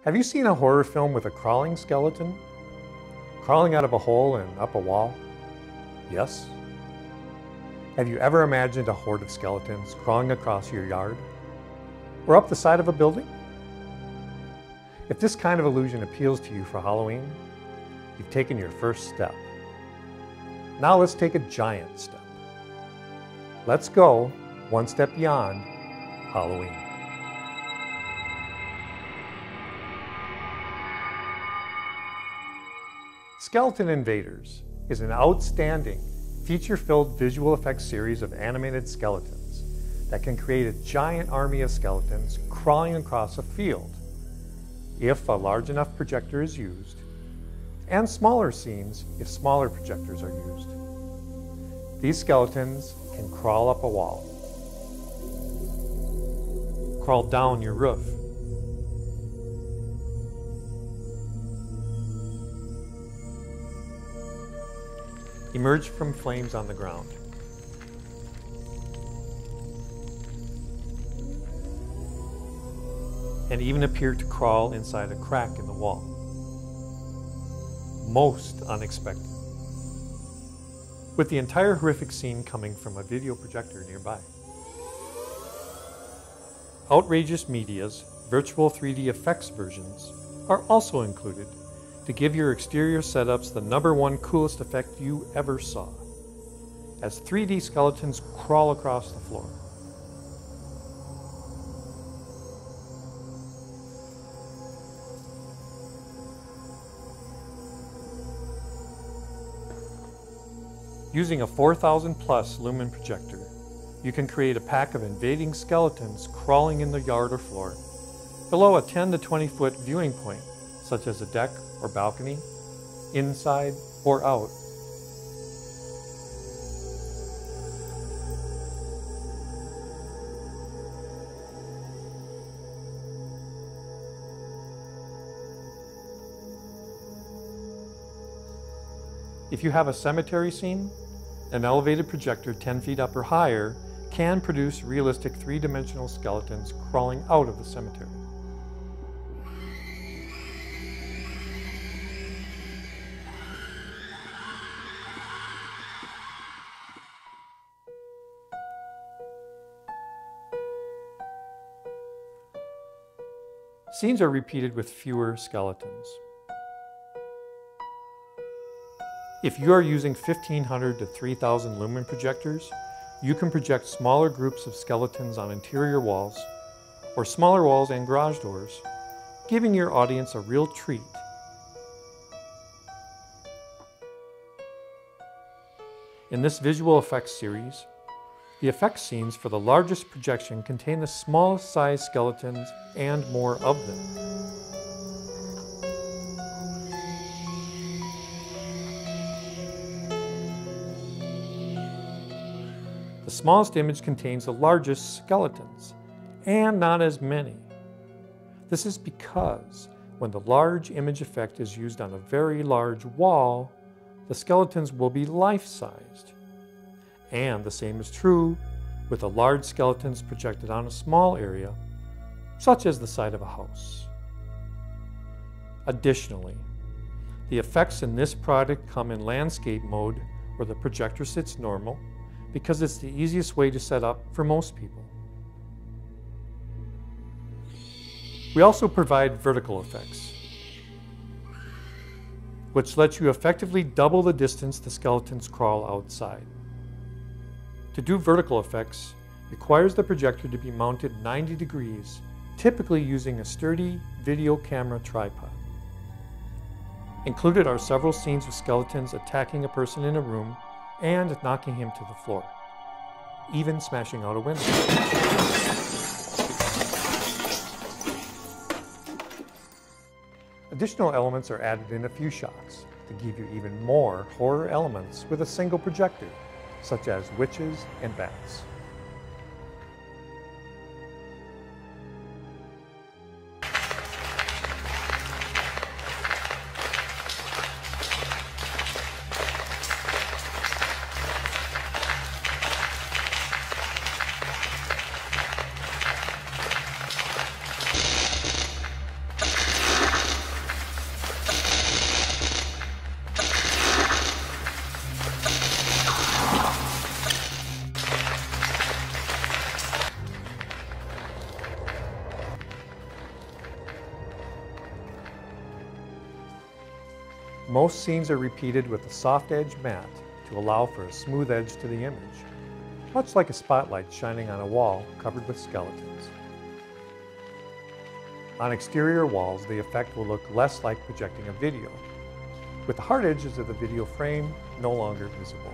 Have you seen a horror film with a crawling skeleton? Crawling out of a hole and up a wall? Yes? Have you ever imagined a horde of skeletons crawling across your yard? Or up the side of a building? If this kind of illusion appeals to you for Halloween, you've taken your first step. Now let's take a giant step. Let's go one step beyond Halloween. Skeleton Invaders is an outstanding, feature-filled visual effects series of animated skeletons that can create a giant army of skeletons crawling across a field if a large enough projector is used, and smaller scenes if smaller projectors are used. These skeletons can crawl up a wall, crawl down your roof, emerge from flames on the ground, and even appear to crawl inside a crack in the wall. Most unexpected. With the entire horrific scene coming from a video projector nearby. Outrageous Media's virtual 3D effects versions are also included to give your exterior setups the #1 coolest effect you ever saw, as 3D skeletons crawl across the floor. Using a 4,000+ lumen projector, you can create a pack of invading skeletons crawling in the yard or floor below a 10 to 20 foot viewing point, such as a deck or balcony, inside or out. If you have a cemetery scene, an elevated projector 10 feet up or higher can produce realistic 3-dimensional skeletons crawling out of the cemetery. Scenes are repeated with fewer skeletons. If you are using 1,500 to 3,000 lumen projectors, you can project smaller groups of skeletons on interior walls, or smaller walls and garage doors, giving your audience a real treat. In this visual effects series, the effects scenes for the largest projection contain the smallest size skeletons and more of them. The smallest image contains the largest skeletons, and not as many. This is because when the large image effect is used on a very large wall, the skeletons will be life-sized. And the same is true with the large skeletons projected on a small area, such as the side of a house. Additionally, the effects in this product come in landscape mode where the projector sits normal, because it's the easiest way to set up for most people. We also provide vertical effects, which lets you effectively double the distance the skeletons crawl outside. To do vertical effects requires the projector to be mounted 90 degrees, typically using a sturdy video camera tripod. Included are several scenes of skeletons attacking a person in a room and knocking him to the floor, even smashing out a window. Additional elements are added in a few shots to give you even more horror elements with a single projector, such as witches and bats. Most scenes are repeated with a soft edge matte to allow for a smooth edge to the image, much like a spotlight shining on a wall covered with skeletons. On exterior walls, the effect will look less like projecting a video, with the hard edges of the video frame no longer visible.